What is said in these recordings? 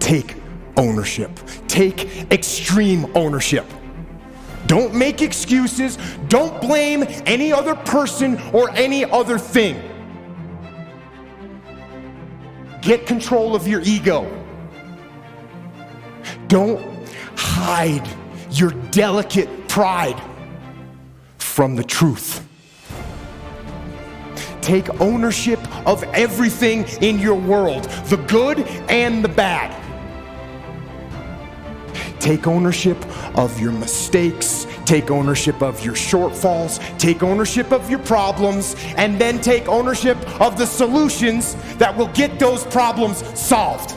take ownership. Take extreme ownership. Don't make excuses. Don't blame any other person or any other thing. Get control of your ego. Don't hide your delicate pride from the truth. Take ownership of everything in your world, the good and the bad. Take ownership of your mistakes, take ownership of your shortfalls, take ownership of your problems, and then take ownership of the solutions that will get those problems solved.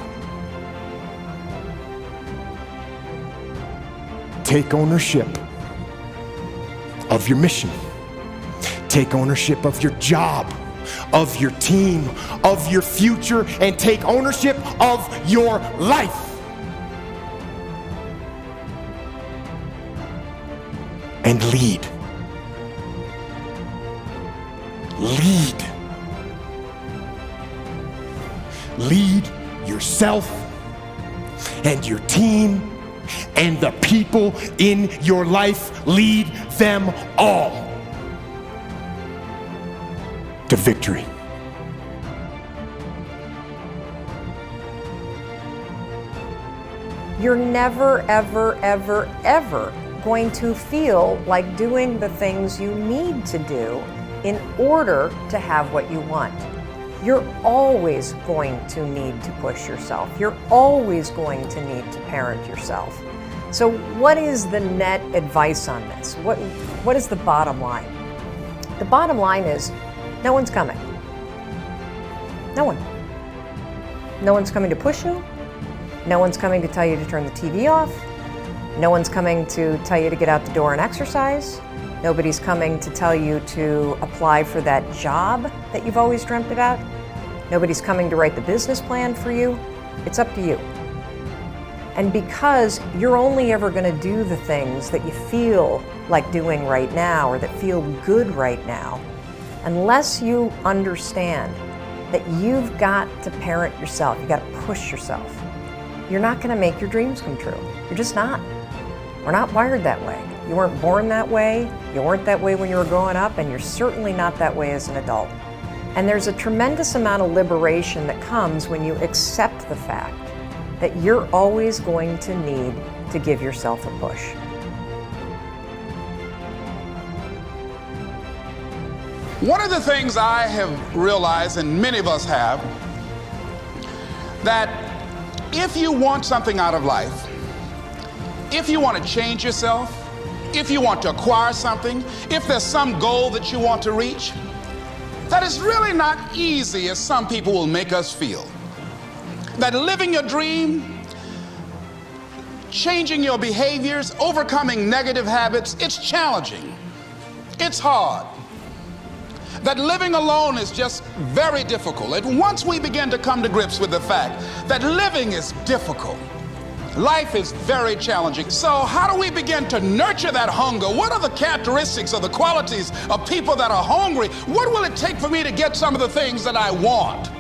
Take ownership of your mission. Take ownership of your job, of your team, of your future, and take ownership of your life. And lead. Lead. Lead yourself and your team and the people in your life. Lead them all to victory. You're never, ever, ever, ever going to feel like doing the things you need to do in order to have what you want. You're always going to need to push yourself. You're always going to need to parent yourself. So what is the net advice on this? What is the bottom line? The bottom line is no one's coming. No one. No one's coming to push you. No one's coming to tell you to turn the TV off. No one's coming to tell you to get out the door and exercise. Nobody's coming to tell you to apply for that job that you've always dreamt about. Nobody's coming to write the business plan for you. It's up to you. And because you're only ever going to do the things that you feel like doing right now or that feel good right now, unless you understand that you've got to parent yourself, you've got to push yourself, you're not going to make your dreams come true. You're just not. We're not wired that way. You weren't born that way, you weren't that way when you were growing up, and you're certainly not that way as an adult. And there's a tremendous amount of liberation that comes when you accept the fact that you're always going to need to give yourself a push. One of the things I have realized, and many of us have, that if you want something out of life, if you want to change yourself, if you want to acquire something, if there's some goal that you want to reach, that is really not easy as some people will make us feel. That living your dream, changing your behaviors, overcoming negative habits, it's challenging. It's hard. That living alone is just very difficult. And once we begin to come to grips with the fact that living is difficult, life is very challenging. So how do we begin to nurture that hunger? What are the characteristics or the qualities of people that are hungry? What will it take for me to get some of the things that I want?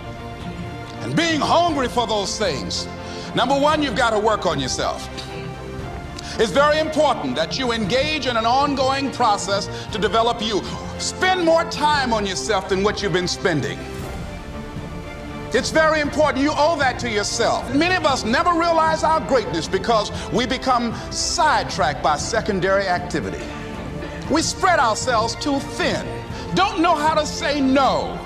And being hungry for those things, number one, you've got to work on yourself. It's very important that you engage in an ongoing process to develop you. Spend more time on yourself than what you've been spending. It's very important. You owe that to yourself. Many of us never realize our greatness because we become sidetracked by secondary activity. We spread ourselves too thin, don't know how to say no.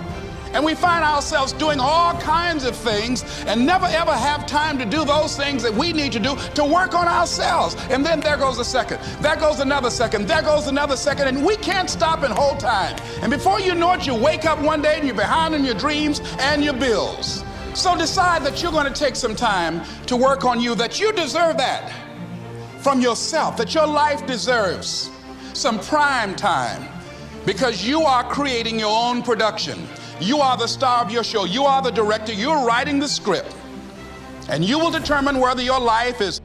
And we find ourselves doing all kinds of things and never ever have time to do those things that we need to do to work on ourselves. And then there goes a second, there goes another second, there goes another second, and we can't stop and hold time. And before you know it, you wake up one day and you're behind on your dreams and your bills. So decide that you're going to take some time to work on you, that you deserve that from yourself, that your life deserves some prime time because you are creating your own production. You are the star of your show. You are the director. You're writing the script. And you will determine whether your life is